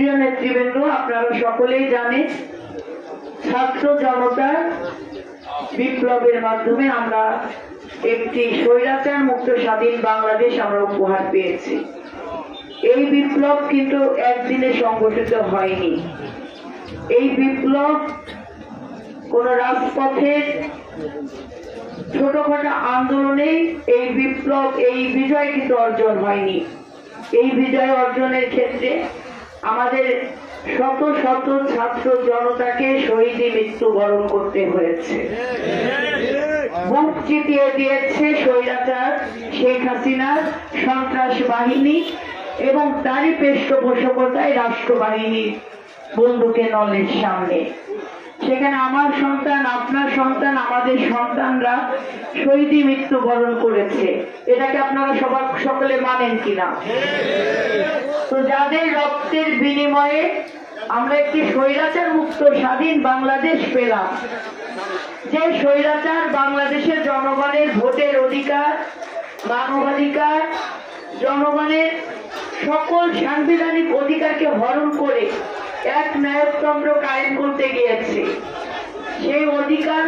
প্রিয় নেতৃবৃন্দ, আপনারা সকলেই জানেন ছাত্র জনতার বিপ্লবের মাধ্যমে আমরা একটি স্বৈরাচার মুক্ত স্বাধীন বাংলাদেশ আমরা উপহার পেয়েছি। এই বিপ্লব কিন্তু একদিনে সংগঠিত হয়নি। এই বিপ্লব কোন রাজপথের ছোটখাটো আন্দোলনে এই বিপ্লব এই বিজয় কিন্তু অর্জন হয়নি। এই বিজয় অর্জনের ক্ষেত্রে আমাদের শত শত ছাত্র জনতাকে শহীদে মৃত্যুবরণ করতে হয়েছে। বুক চিতিয়ে দিয়েছে স্বৈরাচার শেখ হাসিনার সন্ত্রাস বাহিনী এবং তারই পৃষ্ঠপোষকতায় রাষ্ট্রবাহিনীর বন্দুকের নলের সামনে। সেখানে আমার সন্তান, আপনার সন্তান, আমাদের সন্তানরা শহীদে মৃত্যুবরণ করেছে। এটাকে আপনারা সকলে মানেন কিনা? তো যাদের রক্তের বিনিময়ে আমরা একটি স্বৈরাচার মুক্ত স্বাধীন বাংলাদেশ পেলাম, যে স্বৈরাচার বাংলাদেশের জনগণের ভোটের অধিকার, মানবাধিকার, জনগণের সকল সাংবিধানিক অধিকারকে হরণ করে এক ন্যায়তন্ত্র কায়েম করতে গিয়েছে, সেই অধিকার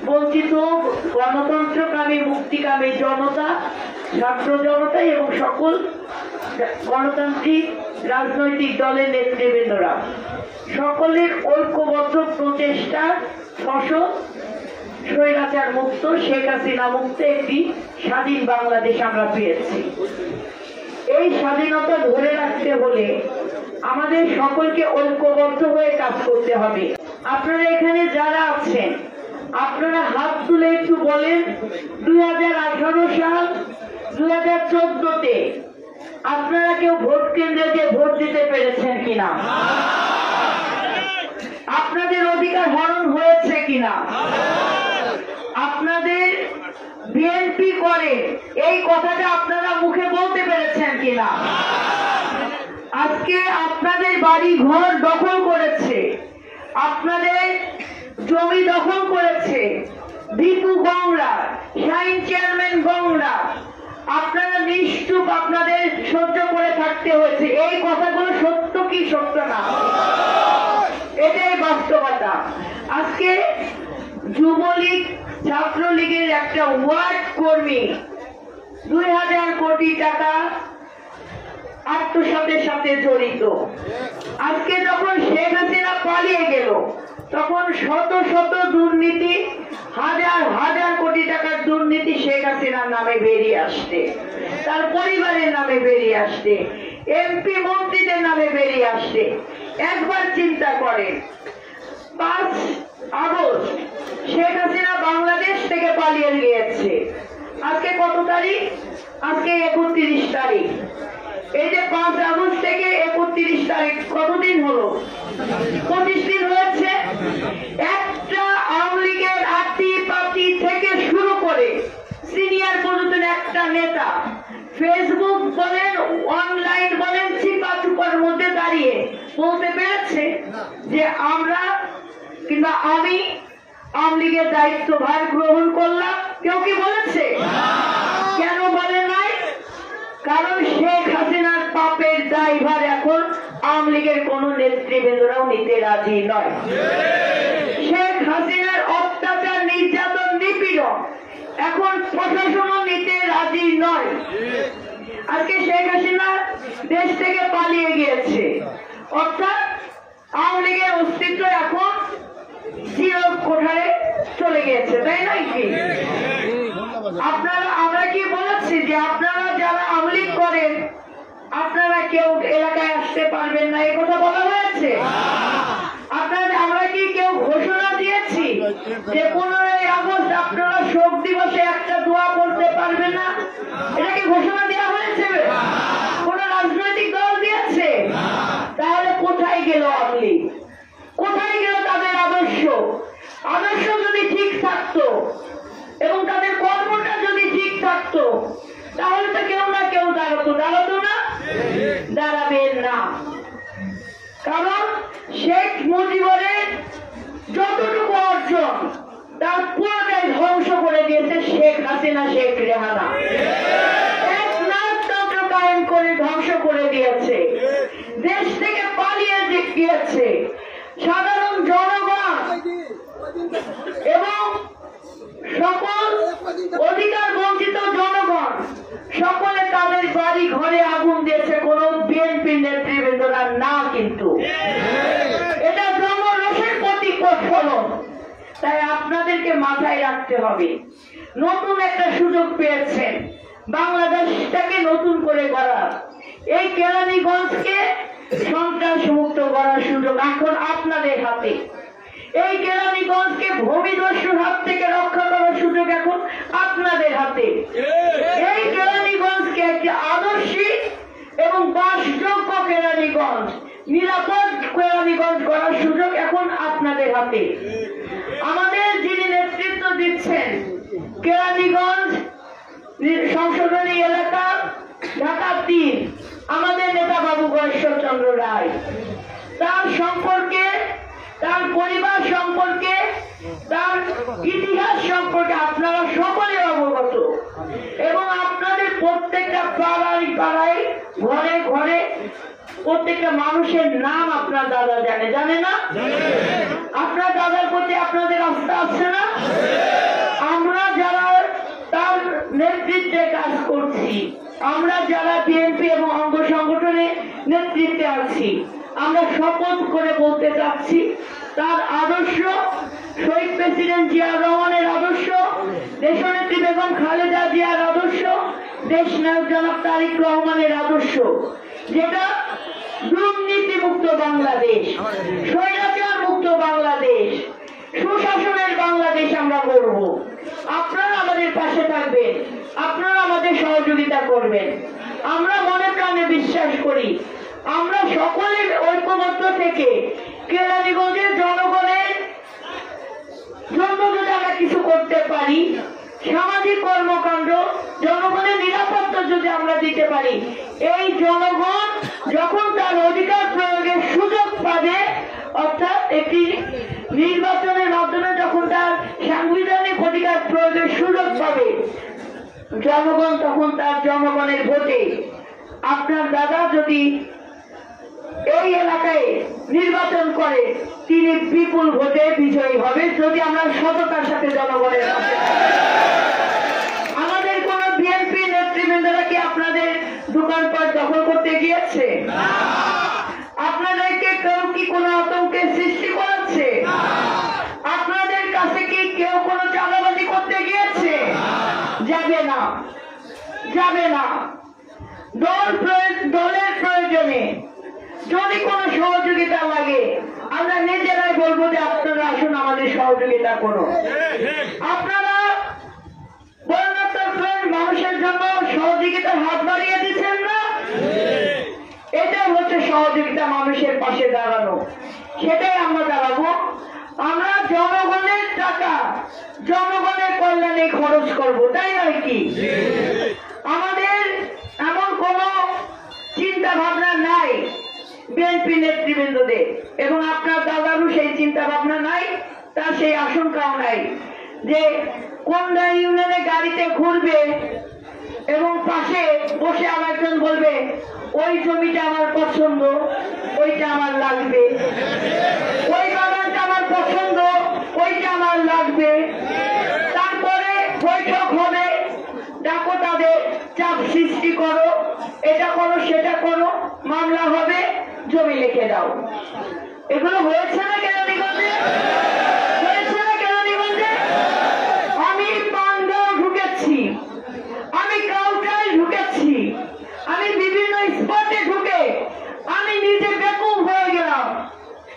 বঞ্চিত গণতন্ত্রকামী মুক্তিকামী জনতা, ছাত্র জনতা এবং সকল গণতান্ত্রিক রাজনৈতিক দলের নেতৃবৃন্দরা সকলের ঐক্যবদ্ধ প্রচেষ্টার ফসল স্বৈরাচার মুক্ত শেখ হাসিনা মুক্ত একটি স্বাধীন বাংলাদেশ আমরা পেয়েছি। এই স্বাধীনতা ধরে রাখতে হলে আমাদের সকলকে ঐক্যবদ্ধ হয়ে কাজ করতে হবে। আপনারা এখানে যারা আছেন, আপনারা হাত তুলে একটু বলেন 2018 সাল 2014-তে আপনারা কেউ ভোট কেন্দ্রে যে ভোট দিতে পেরেছেন কিনা? আপনাদের অধিকার হরণ হয়েছে কিনা? আপনাদের বিএনপি করে এই কথাটা আপনারা মুখে বলতে পেরেছেন কিনা? আজকে আপনাদের বাড়ি ঘর দখল করেছে, আপনাদের জমি দখল করেছে দীপু গংরা, শাহিন চেয়ারম্যান গংরা, আপনারা নিশ্চুপ আপনাদের সহ্য করে থাকতে হয়েছে। এই কথাগুলো সত্য কি সত্য না? এটাই বাস্তবতা। আজকে যুবলীগ ছাত্রলীগের একটা ওয়ার্ড কর্মী 2000 কোটি টাকা আত্মসাতের সাথে জড়িত। আজকে যখন শেখ হাসিনা পালিয়ে গেল তখন শত শত দুর্নীতি, হাজার হাজার কোটি টাকার দুর্নীতি শেখ হাসিনার নামে বেরিয়ে আসছে, তার পরিবারের নামে বেরিয়ে আসছে, এমপি মন্ত্রীদের নামে বেরিয়ে আসছে। একবার চিন্তা করেন, 5 আগস্ট শেখ হাসিনা বাংলাদেশ থেকে পালিয়ে গিয়েছে। আজকে কত তারিখ? আজকে 31 তারিখ। এই যে 5 আগস্ট থেকে 31 তারিখ কতদিন হলো? 25 দিন হয়েছে। একটা আওয়ামী লীগের আতি পাতি থেকে শুরু করে সিনিয়র পর্যন্ত একটা নেতা ফেসবুক বলেন, অনলাইন বলেন, চিপা চুপার মধ্যে দাঁড়িয়ে বলতে পেরেছে যে আমরা কিংবা আমি আওয়ামী লীগের দায়িত্বভার গ্রহণ করলাম? কেউ কি বলেছে? কেন বলে নাই? কারণ শেখ হাসিনার পাপের দায়ভার এখন আওয়ামী লীগের কোন নেতৃবৃন্দরাও নিতে রাজি নয়। শেখ হাসিনার অত্যাচার, নির্যাতন, নিপীড়ন এখন প্রশাসনও নিতে রাজি নয়। আজকে শেখ হাসিনা দেশ থেকে পালিয়ে গিয়েছে, অর্থাৎ আওয়ামী লীগের অস্তিত্ব এখন চির কোঠারে চলে গিয়েছে, তাই নয় কি? আপনারা, আমরা কি বলেছি যে আপনারা যারা আওয়ামী লীগ করেন আপনারা কেউ এলাকায় আসতে পারবেন না, এই কথা বলা হয়েছে? আপনারা, আমরা কি কেউ ঘোষণা দিয়েছি যে 15ই আগস্ট আপনারা শোক দিবসে একটা দোয়া পড়তে পারবেন না? এটা কি ঘোষণা দেওয়া হয়েছে? কোন রাজনৈতিক দল দিয়েছে? তাহলে কোথায় গেল আওয়ামী লীগ? কোথায় গেল তাদের আদর্শ? আদর্শ যদি ঠিক থাকতো এবং তাদের কর্মটা যদি ঠিক থাকতো তাহলে তো কেউ না কেউ দাঁড়াতো না? দাঁড়াবেন না। কারণ শেখ মুজিবের যতটুকু অর্জন তার পুরোটাই ধ্বংস করে দিয়েছে শেখ হাসিনা, শেখ রেহানা। এক রাজতন্ত্র কায়েম করে ধ্বংস করে দিয়েছে। দেশ থেকে পালিয়ে সাধারণ জনগণ এবং সকল অধিকার বঞ্চিত জনগণ সকলে তাদের বাড়ি ঘরে আগুন দিয়েছে কোন বিএনপি নেতৃবৃন্দরা না, কিন্তু এটা জনরোষের প্রতিফলন। তাই আপনাদেরকে মাথায় রাখতে হবে, নতুন একটা সুযোগ পেয়েছেন বাংলাদেশটাকে নতুন করে গড়ার। এই কেরানীগঞ্জকে সন্ত্রাস মুক্ত করার সুযোগ এখন আপনাদের হাতে। এই কেরানীগঞ্জকে ভূমিদস্যুর হাত থেকে রক্ষা করার সুযোগ এখন আপনাদের হাতে। এই কেরানীগঞ্জকে একটি আদর্শিক এবং বাসযোগ্য কেরানীগঞ্জ, নিরাপদ কেরানীগঞ্জ করার সুযোগ এখন আপনাদের হাতে। আমাদের যিনি নেতৃত্ব দিচ্ছেন কেরানীগঞ্জ সংশোধনী এলাকা ঢাকা ৩, আমাদের নেতা বাবু গয়েশ্বরচন্দ্র রায়, তার সম্পর্কে, তার পরিবার সম্পর্কে, তার ইতিহাস সম্পর্কে আপনারা সকলে অবগত এবং আপনাদের প্রত্যেকটা পাড়ায় পাড়ায় ঘরে ঘরে প্রত্যেকটা মানুষের নাম আপনার দাদা জানে, জানে না? আপনার দাদার প্রতি আপনাদের আস্থা আছে না? আমরা যারা তার নেতৃত্বে কাজ করছি, আমরা যারা বিএনপি এবং অঙ্গ সংগঠনের নেতৃত্বে আছি, আমরা শপথ করে বলতে চাচ্ছি তার আদর্শ, শহীদ প্রেসিডেন্ট জিয়াউর রহমানের আদর্শ, দেশনেত্রী বেগম খালেদা জিয়ার আদর্শ, দেশ নায়ক জনাব তারেক রহমানের আদর্শ, যেটা দুর্নীতি মুক্ত বাংলাদেশ, স্বৈরাচার মুক্ত বাংলাদেশ, সুশাসনের বাংলাদেশ আমরা গড়ব। আপনারা আমাদের পাশে থাকবেন, আপনারা আমাদের সহযোগিতা করবেন। আমরা মনে প্রাণে বিশ্বাস করি আমরা সকলে ঐক্যবদ্ধ থেকে কেরানীগঞ্জের জনগণের জন্য যদি আমরা কিছু করতে পারি, সামাজিক কর্মকাণ্ড, জনগণের নিরাপত্তা যদি আমরা দিতে পারি, এই জনগণ যখন তার অধিকার প্রয়োগের সুযোগ পাবে, অর্থাৎ একটি নির্বাচনের মাধ্যমে যখন তার সাংবিধানিক অধিকার প্রয়োগের সুযোগ পাবে, জনগণ তখন তার জনগণের ভোটে, আপনার দাদা যদি এই এলাকায় নির্বাচন করে তিনি বিপুল ভোটে বিজয়ী হবে, যদি আমরা সততার সাথে জনগণের পাশে। আমাদের কোন বিএনপি নেতৃবৃন্দরা কি আপনাদের দোকানপাট দখল করতে গিয়েছে? আপনাদেরকে কেউ কি কোনো আতঙ্কের সৃষ্টি করেছে? আপনাদের কাছে কি কেউ কোনো চাঁদাবাজি করতে গিয়েছে? যাবে না, যাবে না। দলের প্রয়োজনে যদি কোনো সহযোগিতা লাগে আমরা নিজেরাই বলবো যে আপনারা আসুন আমাদের সহযোগিতা করুন। আপনারা মানুষের জন্য সহযোগিতার হাত বাড়িয়ে দিচ্ছেন না, এটাই হচ্ছে সহযোগিতা, মানুষের পাশে দাঁড়ানো। সেটাই আমরা দাঁড়াবো। আমরা জনগণের টাকা জনগণের কল্যাণে খরচ করব, তাই নয় কি? আমাদের এমন কোন চিন্তা ভাবনা নাই বিএনপি নেতৃবৃন্দদের, এবং আপনার দাদারও সেই চিন্তা ভাবনা নাই, তার সেই আশঙ্কাও নাই যে কোনটা ইউনিয়নে গাড়িতে ঘুরবে এবং পাশে বসে আমার একজন বলবে ওই জমিটা আমার পছন্দ, ওইটা আমার লাগবে, ওই বাগানটা আমার পছন্দ, ওইটা আমার লাগবে। তারপরে বৈঠক হবে, ডাকো তাদের, চাপ সৃষ্টি করো, এটা করো সেটা করো, মামলা হবে, জমি লিখে দাও। এগুলো হয়েছে না কেরানীগঞ্জে? হয়েছে না কেরানীগঞ্জে? আমি পানগাঁও ঢুকেছি, আমি কাউটায় ঢুকেছি, আমি বিভিন্ন স্পটে ঢুকে আমি নিজে বেকুব হয়ে গেলাম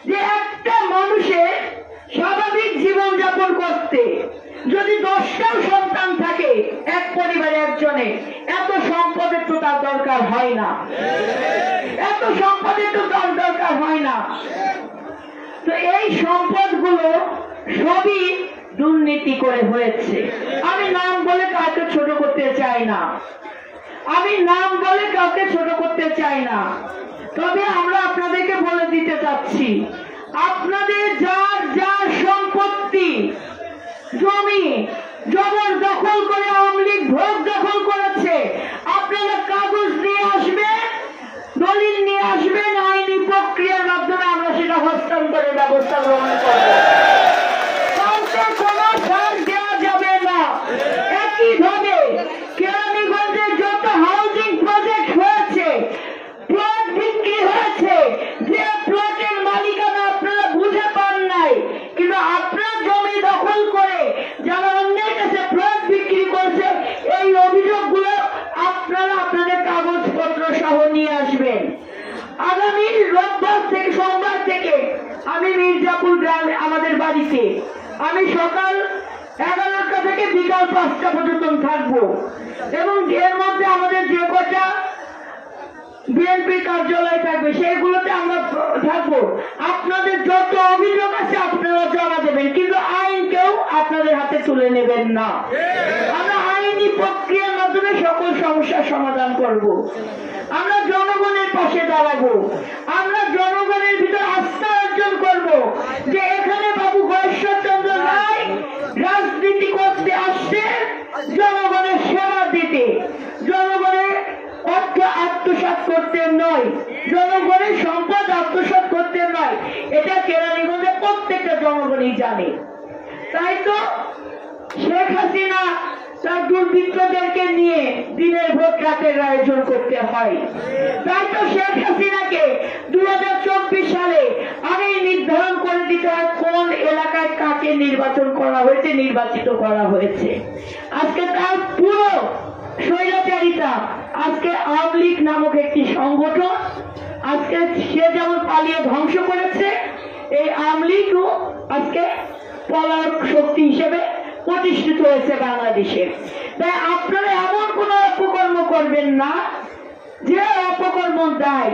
যে একটা মানুষের স্বাভাবিক জীবন যাপন করতে যদি 10টাও সন্তান থাকে এক পরিবারে একজনে, এত সম্পদের তো তার দরকার হয় না, এত সম্পদের তো তার দরকার হয় না। তো এই সম্পদগুলো সবই দুর্নীতি করে হয়েছে। আমি নাম বলে কাউকে ছোট করতে চাই না, আমি নাম বলে কাউকে ছোট করতে চাই না, তবে আমরা আপনাদেরকে বলে দিতে চাচ্ছি আপনাদের যার যার সম্পত্তি জমি জবরদখল করে আওয়ামী লীগ ভোট দখল করেছে, আপনারা কাগজ নিয়ে আসবেন, দলিল নিয়ে আসবেন, আইনি প্রক্রিয়ার মাধ্যমে আমরা সেটা হস্তান্তরের ব্যবস্থা আমি মির্জাপুর গ্রামে আমাদের বাড়িতে আমি সকাল 11টা থেকে বিকাল 5টা পর্যন্ত থাকবো এবং এর মধ্যে আমাদের যে কটা বিএনপি কার্যালয় থাকবে সেগুলোতে আমরা থাকবো। আপনাদের যত অভিযোগ আছে আপনারা জমা দেবেন, কিন্তু আইন কেউ আপনাদের হাতে তুলে নেবেন না। আমরা আইনি প্রক্রিয়ার মাধ্যমে সকল সমস্যার সমাধান করব। আমরা জনগণের পাশে দাঁড়াবো। আমরা জনগণের ভিতর আস্থা অর্জন করব যে এখানে বাবু গয়েশ্বরচন্দ্র রায় রাজনীতি করতে আসছে জনগণের সেবা দিতে, জনগণের অর্থ আত্মসাৎ করতে নয়, জনগণের সম্পদ আত্মসাৎ করতে নয়। এটা কেরানীগঞ্জে প্রত্যেকটা জনগণই জানে। তাই তো শেখ হাসিনা তার দুর্বৃত্তদেরকে নিয়ে দিনের ভোট রাতের আয়োজন করতে হয়। তাই তো শেখ হাসিনাকে 2024 সালে আগেই নির্ধারণ করে দিতে হয় কোন এলাকায় কাকে নির্বাচিত করা হয়েছে। আজকে তার পুরো স্বৈরাচারিতা, আজকে আওয়ামী লীগ নামক একটি সংগঠন আজকে সে যেমন পালিয়ে ধ্বংস করেছে, এই আওয়ামী লীগও আজকে পলায়ক শক্তি হিসেবে প্রতিষ্ঠিত হয়েছে বাংলাদেশে। তাই আপনারা এমন কোন অপকর্ম করবেন না যে অপকর্ম দায়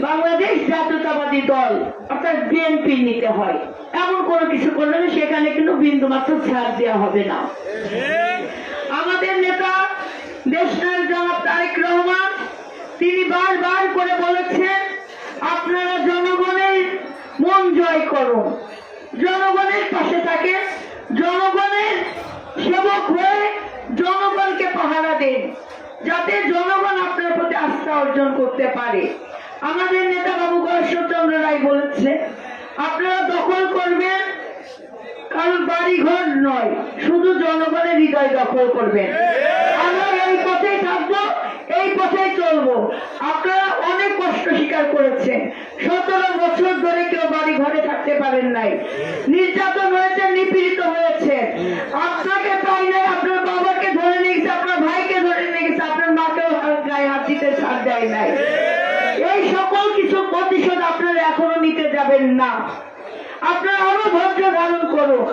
বাংলাদেশ জাতীয়তাবাদী দল অর্থাৎ বিএনপি নিতে হয়। এমন কোনো কিছু করলে সেখানে কিন্তু বিন্দুমাত্র ছাড় দেওয়া হবে না। আমাদের নেতা দেশনায়ক জনাব তারেক রহমান তিনি বারবার করে বলেছেন, আপনারা জনগণের মন জয় করুন, জনগণের পাশে থাকেন, জনগণের সেবক হয়ে জনগণকে পাহারা দেন, যাতে জনগণ আপনার প্রতি আস্থা অর্জন করতে পারে। আমাদের নেতা বাবু গয়েশ্বরচন্দ্র রায় বলেছে, আপনারা দখল করবেন কারণ বাড়ি ঘর নয়, শুধু জনগণের হৃদয় দখল করবেন। আমরা এই পথেই থাকবো, এই পথেই চলবো। আপনারা অনেক কষ্ট স্বীকার করেছেন, 17 বছর ধরে কেউ বাড়ি ঘরে থাকতে পারেন নাই, নির্যাতন হয়েছে, নিপীড়িত হয়েছে। আপনাকে তাই নাই, আপনার বাবাকে ধরে নিয়ে গেছে, আপনার ভাইকে ধরে নিয়ে গেছে, আপনার মাকেও গায়ে হাত দিতে ছাড় দেয় নাই। এই সকল কিছু প্রতিশোধ আপনারা এখনো নিতে যাবেন না। আপনারা আরো ধৈর্য ধারণ করুন,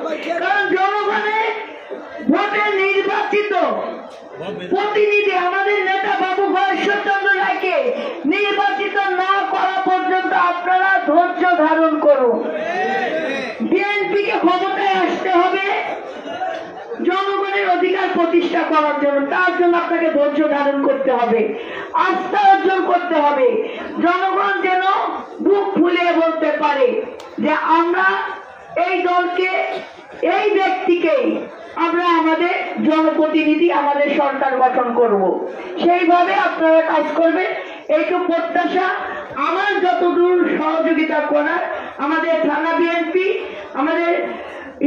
কারণ জনগণের ভোটে নির্বাচিত প্রতিনিধি আমাদের নেতা বাবু গয়েশ্বরচন্দ্র রায়কে নির্বাচিত না করা পর্যন্ত আপনারা ধৈর্য ধারণ করুন। বিএনপিকে ক্ষমতায় আসতে হবে জনগণের অধিকার প্রতিষ্ঠা করার জন্য, তার জন্য আপনাকে ধৈর্য ধারণ করতে হবে, আস্থা অর্জন করতে হবে। জনগণ যেন বুক ফুলিয়ে বলতে পারে যে আমরা এই দলকে, এই ব্যক্তিকে আমরা আমাদের জনপ্রতিনিধি, আমাদের সরকার গঠন করব। সেইভাবে আপনারা কাজ করবেন, এইটুকু প্রত্যাশা। আমার যতদূর সহযোগিতা করার আমাদের থানা বিএনপি, আমাদের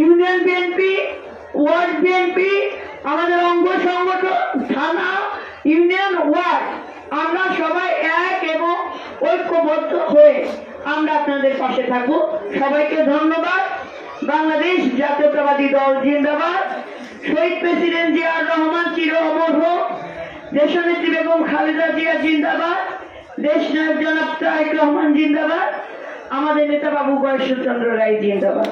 ইউনিয়ন বিএনপি, ওয়ার্ড বিএনপি, আমাদের অঙ্গ সংগঠন, থানা, ইউনিয়ন, ওয়ার্ড, আমরা সবাই এক এবং ঐক্যবদ্ধ হয়ে আমরা আপনাদের পাশে থাকবো। সবাইকে ধন্যবাদ। বাংলাদেশ জাতীয়তাবাদী দল জিন্দাবাদ। শহীদ প্রেসিডেন্ট জিয়াউর রহমান চির অমর হোক। দেশনেত্রী বেগম খালেদা জিয়া জিন্দাবাদ। দেশ নায়ক জনাব তারেক রহমান জিন্দাবাদ। আমাদের নেতা বাবু গয়েশ্বরচন্দ্র রায় জিন্দাবাদ।